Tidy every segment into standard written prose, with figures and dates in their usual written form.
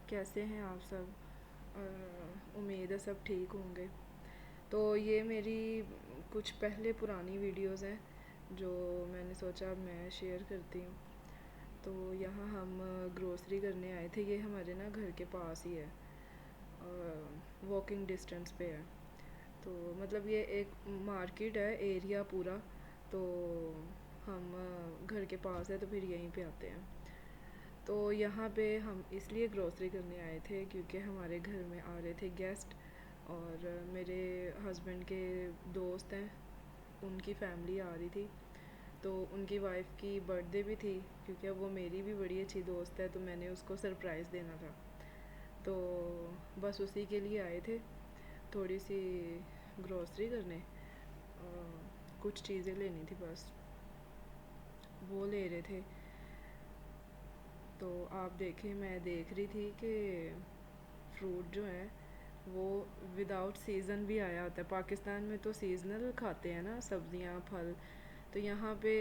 कैसे हैं आप सब। उम्मीद है सब ठीक होंगे। तो ये मेरी कुछ पहले पुरानी वीडियोस हैं जो मैंने सोचा मैं शेयर करती हूँ। तो यहाँ हम ग्रोसरी करने आए थे। ये हमारे ना घर के पास ही है, वॉकिंग डिस्टेंस पे है। तो मतलब ये एक मार्केट है, एरिया पूरा। तो हम घर के पास है तो फिर यहीं पे आते हैं। तो यहाँ पे हम इसलिए ग्रोसरी करने आए थे क्योंकि हमारे घर में आ रहे थे गेस्ट, और मेरे हस्बैंड के दोस्त हैं, उनकी फैमिली आ रही थी। तो उनकी वाइफ की बर्थडे भी थी, क्योंकि अब वो मेरी भी बड़ी अच्छी दोस्त है तो मैंने उसको सरप्राइज़ देना था। तो बस उसी के लिए आए थे, थोड़ी सी ग्रोसरी करने। कुछ चीज़ें लेनी थी, बस वो ले रहे थे। तो आप देखें, मैं देख रही थी कि फ्रूट जो है वो विदाउट सीज़न भी आया होता है। पाकिस्तान में तो सीज़नल खाते हैं ना, सब्जियां फल। तो यहाँ पे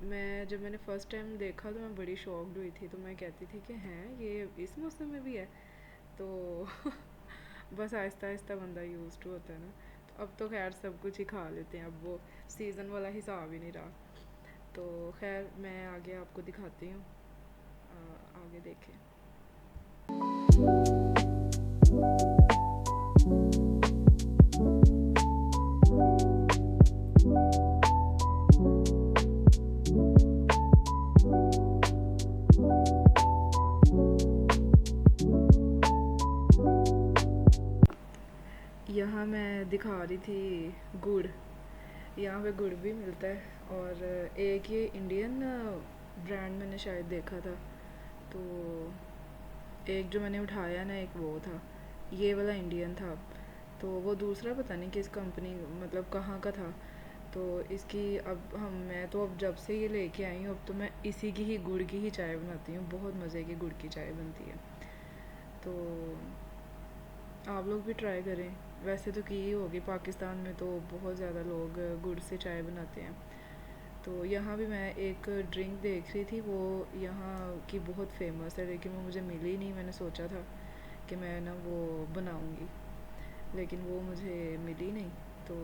मैं जब मैंने फ़र्स्ट टाइम देखा तो मैं बड़ी शॉक्ड हुई थी। तो मैं कहती थी कि हैं ये इस मौसम में भी है। तो बस आहिस्ता आहिस्ता बंदा यूज़ टू होता है ना। तो अब तो खैर सब कुछ ही खा लेते हैं, अब वो सीज़न वाला हिसाब ही नहीं रहा। तो खैर मैं आगे आपको दिखाती हूँ, आगे देखें। यहाँ मैं दिखा रही थी गुड़। यहाँ पे गुड़ भी मिलता है, और एक ये इंडियन ब्रांड मैंने शायद देखा था। तो एक जो मैंने उठाया ना, एक वो था, ये वाला इंडियन था। तो वो दूसरा पता नहीं किस कंपनी, मतलब कहाँ का था। तो इसकी अब मैं तो अब जब से ये लेके आई हूँ, अब तो मैं इसी की ही गुड़ की ही चाय बनाती हूँ। बहुत मज़े की गुड़ की चाय बनती है। तो आप लोग भी ट्राई करें। वैसे तो की ही होगी, पाकिस्तान में तो बहुत ज़्यादा लोग गुड़ से चाय बनाते हैं। तो यहाँ भी मैं एक ड्रिंक देख रही थी, वो यहाँ की बहुत फेमस है, लेकिन वो मुझे मिली नहीं। मैंने सोचा था कि मैं ना वो बनाऊँगी, लेकिन वो मुझे मिली नहीं। तो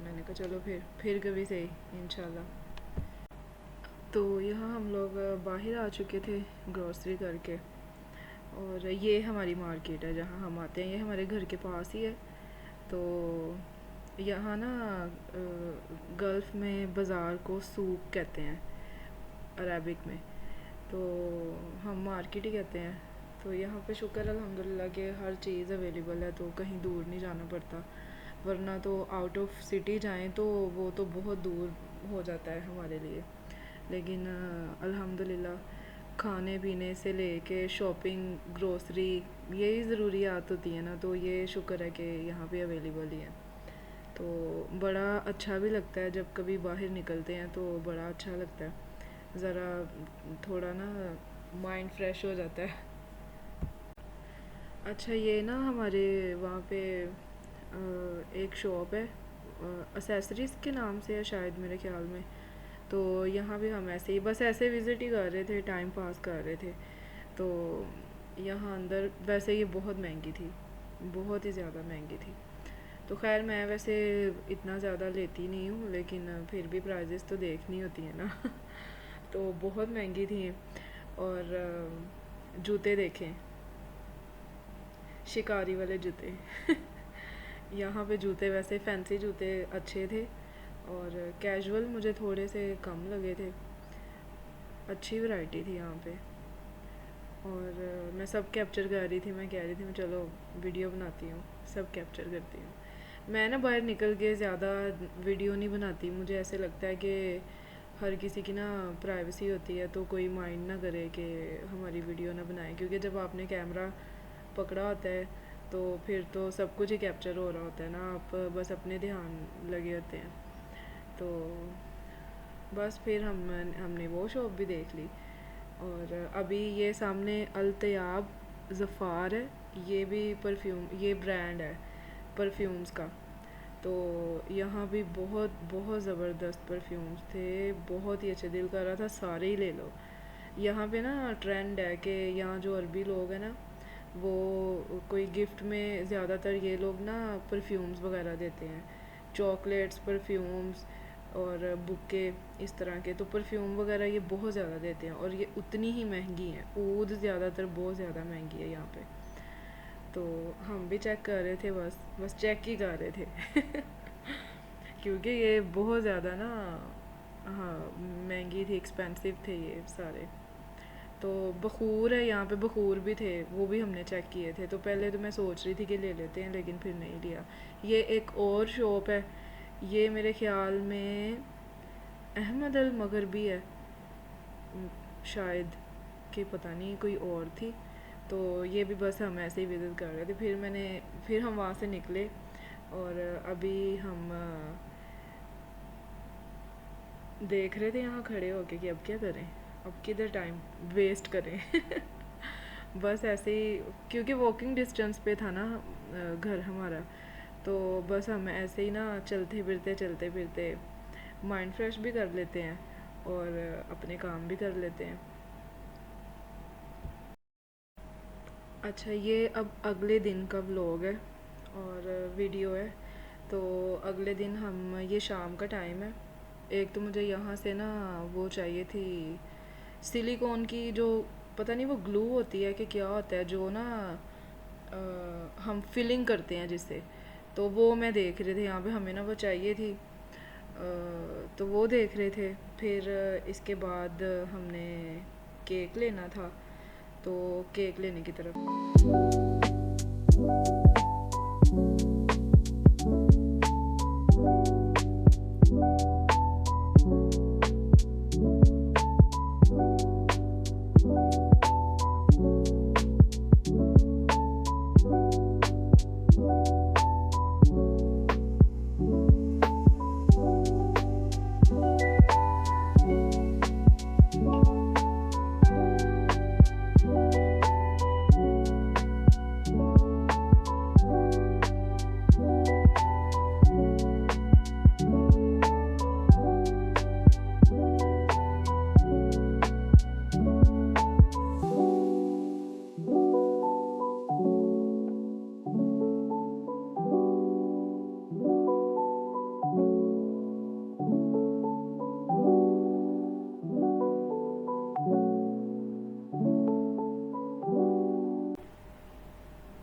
मैंने कहा चलो फिर कभी सही, इंशाल्लाह। तो यहाँ हम लोग बाहर आ चुके थे ग्रॉसरी करके, और ये हमारी मार्केट है जहाँ हम आते हैं। ये हमारे घर के पास ही है। तो यहाँ ना गल्फ़ में बाज़ार को सूक कहते हैं, अरबिक में। तो हम मार्केट ही कहते हैं। तो यहाँ पे शुक्र अल्हम्दुलिल्लाह कि हर चीज़ अवेलेबल है, तो कहीं दूर नहीं जाना पड़ता। वरना तो आउट ऑफ सिटी जाएं तो वो तो बहुत दूर हो जाता है हमारे लिए। लेकिन अल्हम्दुलिल्लाह खाने पीने से लेके शॉपिंग, ग्रोसरी, यही ज़रूरियात होती है ना, तो ये शुक्र है कि यहाँ पे अवेलेबल ही है। तो बड़ा अच्छा भी लगता है जब कभी बाहर निकलते हैं, तो बड़ा अच्छा लगता है। ज़रा थोड़ा ना माइंड फ्रेश हो जाता है। अच्छा, ये ना हमारे वहाँ पे एक शॉप है, असेसरीज़ के नाम से है शायद, मेरे ख्याल में। तो यहाँ भी हम ऐसे ही बस ऐसे विज़िट ही कर रहे थे, टाइम पास कर रहे थे। तो यहाँ अंदर वैसे ये बहुत महंगी थी, बहुत ही ज़्यादा महंगी थी। तो खैर मैं वैसे इतना ज़्यादा लेती नहीं हूँ, लेकिन फिर भी प्राइजेस तो देखनी होती है ना। तो बहुत महंगी थी। और जूते देखें, शिकारी वाले जूते। यहाँ पे जूते वैसे फैंसी जूते अच्छे थे, और कैजुअल मुझे थोड़े से कम लगे थे। अच्छी वैरायटी थी यहाँ पे। और मैं सब कैप्चर कर रही थी। मैं कह रही थी मैं चलो वीडियो बनाती हूँ, सब कैप्चर करती हूँ। मैं ना बाहर निकल के ज़्यादा वीडियो नहीं बनाती। मुझे ऐसे लगता है कि हर किसी की ना प्राइवेसी होती है, तो कोई माइंड ना करे कि हमारी वीडियो ना बनाए, क्योंकि जब आपने कैमरा पकड़ा होता है तो फिर तो सब कुछ ही कैप्चर हो रहा होता है ना, आप बस अपने ध्यान लगे होते हैं। तो बस फिर हमने वो शॉप भी देख ली। और अभी ये सामने अल्तयाब ज़फ़ार है, ये भी परफ्यूम, ये ब्रांड है परफ्यूम्स का। तो यहाँ भी बहुत बहुत ज़बरदस्त परफ्यूम्स थे, बहुत ही अच्छे, दिल कर रहा था सारे ही ले लो। यहाँ पे ना ट्रेंड है कि यहाँ जो अरबी लोग हैं ना, वो कोई गिफ्ट में ज़्यादातर ये लोग ना परफ्यूम्स वगैरह देते हैं, चॉकलेट्स, परफ्यूम्स और बुके, इस तरह के। तो परफ्यूम वगैरह ये बहुत ज़्यादा देते हैं और ये उतनी ही महंगी हैं। ऊद ज़्यादातर बहुत ज़्यादा महंगी है यहाँ पे। तो हम भी चेक कर रहे थे, बस बस चेक ही कर रहे थे क्योंकि ये बहुत ज़्यादा ना, हाँ, महंगी थी, एक्सपेंसिव थे ये सारे। तो बखूर है यहाँ पे, बखूर भी थे, वो भी हमने चेक किए थे। तो पहले तो मैं सोच रही थी कि ले लेते हैं, लेकिन फिर नहीं लिया। ये एक और शॉप है, ये मेरे ख्याल में अहमद अल मगरबी है, शायद, कि पता नहीं कोई और थी। तो ये भी बस हम ऐसे ही विज़िट कर रहे थे। फिर हम वहाँ से निकले और अभी हम देख रहे थे यहाँ खड़े होके कि अब क्या करें, अब किधर टाइम वेस्ट करें बस ऐसे ही, क्योंकि वॉकिंग डिस्टेंस पे था ना घर हमारा। तो बस हम ऐसे ही ना चलते फिरते माइंड फ्रेश भी कर लेते हैं और अपने काम भी कर लेते हैं। अच्छा, ये अब अगले दिन का व्लॉग है और वीडियो है। तो अगले दिन हम, ये शाम का टाइम है। एक तो मुझे यहाँ से ना वो चाहिए थी, सिलिकॉन की जो, पता नहीं वो ग्लू होती है कि क्या होता है, जो ना हम फिलिंग करते हैं जिससे। तो वो मैं देख रहे थे यहाँ पे, हमें ना वो चाहिए थी। तो वो देख रहे थे। फिर इसके बाद हमने केक लेना था, तो केक लेने की तरफ।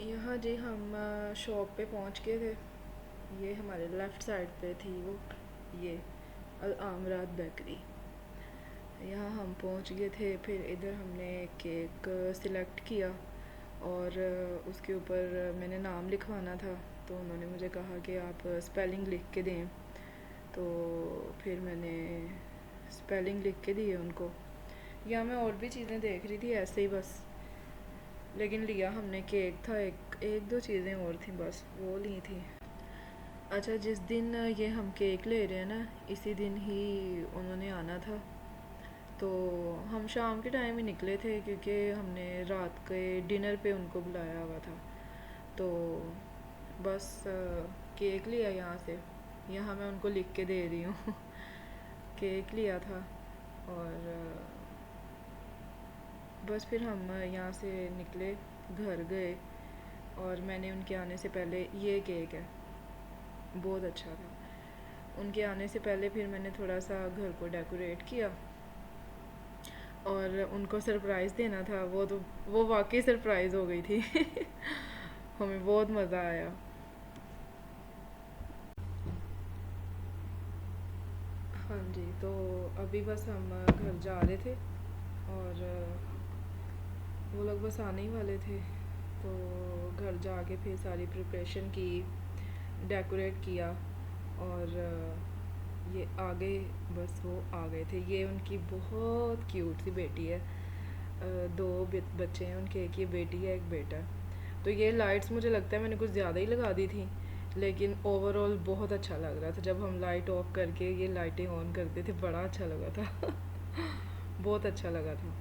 यहाँ जी हम शॉप पे पहुँच गए थे। ये हमारे लेफ़्ट साइड पे थी वो, ये अल आमरात बेकरी। यहाँ हम पहुँच गए थे। फिर इधर हमने केक सिलेक्ट किया और उसके ऊपर मैंने नाम लिखवाना था। तो उन्होंने मुझे कहा कि आप स्पेलिंग लिख के दें। तो फिर मैंने स्पेलिंग लिख के दिए उनको। यहाँ मैं और भी चीज़ें देख रही थी ऐसे ही बस, लेकिन लिया हमने केक था, एक दो चीज़ें और थी बस, वो ली थी। अच्छा, जिस दिन ये हम केक ले रहे हैं ना, इसी दिन ही उन्होंने आना था। तो हम शाम के टाइम ही निकले थे क्योंकि हमने रात के डिनर पे उनको बुलाया हुआ था। तो बस केक लिया यहाँ से, यहाँ मैं उनको लिख के दे रही हूँ केक लिया था और बस फिर हम यहाँ से निकले, घर गए। और मैंने उनके आने से पहले, ये केक है, बहुत अच्छा था। उनके आने से पहले फिर मैंने थोड़ा सा घर को डेकोरेट किया और उनको सरप्राइज़ देना था। वो वाकई सरप्राइज़ हो गई थी हमें बहुत मज़ा आया। हाँ जी, तो अभी बस हम घर जा रहे थे और वो लोग बस आने ही वाले थे। तो घर जाके फिर सारी प्रिपरेशन की, डेकोरेट किया और ये आ गए। बस वो आ गए थे। ये उनकी बहुत क्यूट सी बेटी है। दो बच्चे हैं उनके, एक ये बेटी है, एक बेटा है। तो ये लाइट्स मुझे लगता है मैंने कुछ ज़्यादा ही लगा दी थी, लेकिन ओवरऑल बहुत अच्छा लग रहा था। जब हम लाइट ऑफ करके ये लाइटें ऑन करते थे, बड़ा अच्छा लगा था बहुत अच्छा लगा था।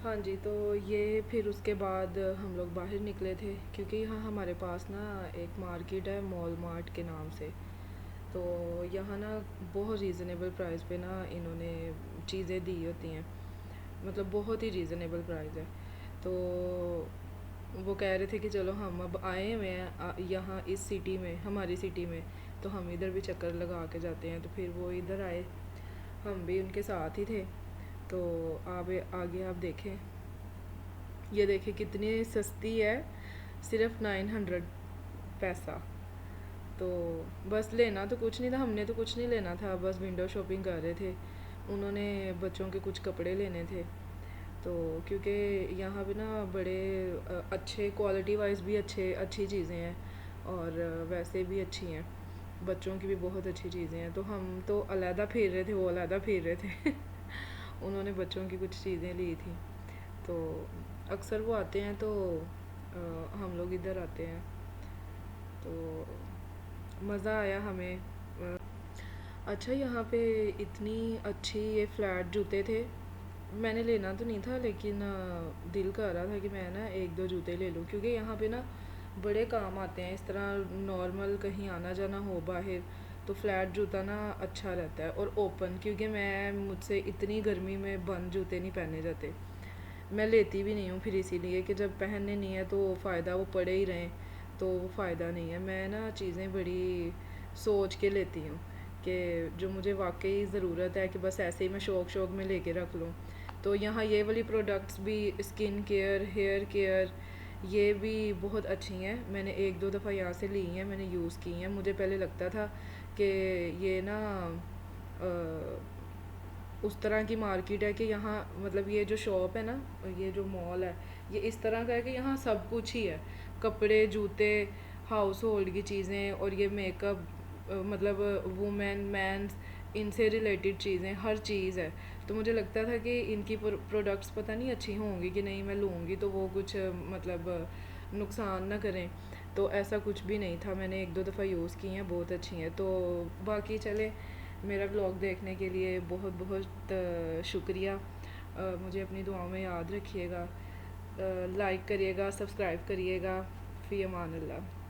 हाँ जी, तो ये फिर उसके बाद हम लोग बाहर निकले थे क्योंकि यहाँ हमारे पास ना एक मार्केट है, मॉल मार्ट के नाम से। तो यहाँ ना बहुत रीज़नेबल प्राइस पे ना इन्होंने चीज़ें दी होती हैं, मतलब बहुत ही रीज़नेबल प्राइस है। तो वो कह रहे थे कि चलो हम अब आए हुए हैं यहाँ इस सिटी में, हमारी सिटी में, तो हम इधर भी चक्कर लगा के जाते हैं। तो फिर वो इधर आए, हम भी उनके साथ ही थे। तो आगे आप देखें, ये देखें कितनी सस्ती है, सिर्फ 900 पैसा। तो बस लेना तो कुछ नहीं था, हमने तो कुछ नहीं लेना था, बस विंडो शॉपिंग कर रहे थे। उन्होंने बच्चों के कुछ कपड़े लेने थे। तो क्योंकि यहाँ पे ना बड़े अच्छे क्वालिटी वाइज भी अच्छी चीज़ें हैं, और वैसे भी अच्छी हैं, बच्चों की भी बहुत अच्छी चीज़ें हैं। तो हम तो अलहदा फिर रहे थे, वो अलहदा फिर रहे थे उन्होंने बच्चों की कुछ चीज़ें ली थी। तो अक्सर वो आते हैं तो हम लोग इधर आते हैं, तो मज़ा आया हमें। अच्छा, यहाँ पे इतनी अच्छी ये फ्लैट जूते थे, मैंने लेना तो नहीं था, लेकिन दिल कर रहा था कि मैं ना एक दो जूते ले लूँ, क्योंकि यहाँ पे ना बड़े काम आते हैं। इस तरह नॉर्मल कहीं आना जाना हो बाहर, तो फ्लैट जूता ना अच्छा रहता है, और ओपन, क्योंकि मुझसे इतनी गर्मी में बंद जूते नहीं पहने जाते। मैं लेती भी नहीं हूँ फिर, इसीलिए कि जब पहनने नहीं है तो फ़ायदा, वो पड़े ही रहें तो वो फ़ायदा नहीं है। मैं ना चीज़ें बड़ी सोच के लेती हूँ कि जो मुझे वाकई ज़रूरत है, कि बस ऐसे ही मैं शौक में लेके रख लूँ। तो यहाँ ये वाली प्रोडक्ट्स भी, स्किन केयर, हेयर केयर, ये भी बहुत अच्छी हैं। मैंने एक दो दफ़ा यहाँ से ली हैं, मैंने यूज़ की हैं। मुझे पहले लगता था कि ये ना उस तरह की मार्केट है कि यहाँ, मतलब ये जो शॉप है ना, ये जो मॉल है, ये इस तरह का है कि यहाँ सब कुछ ही है, कपड़े, जूते, हाउस होल्ड की चीज़ें, और ये मेकअप, मतलब वुमेन, मैंस, इनसे रिलेटेड चीज़ें, हर चीज़ है। तो मुझे लगता था कि इनकी प्रोडक्ट्स पता नहीं अच्छी होंगी कि नहीं, मैं लूँगी तो वो कुछ मतलब नुकसान ना करें। तो ऐसा कुछ भी नहीं था, मैंने एक दो दफ़ा यूज़ की हैं, बहुत अच्छी हैं। तो बाकी चले, मेरा ब्लॉग देखने के लिए बहुत बहुत शुक्रिया। मुझे अपनी दुआओं में याद रखिएगा, लाइक करिएगा, सब्सक्राइब करिएगा। फ़ी अमान अल्लाह।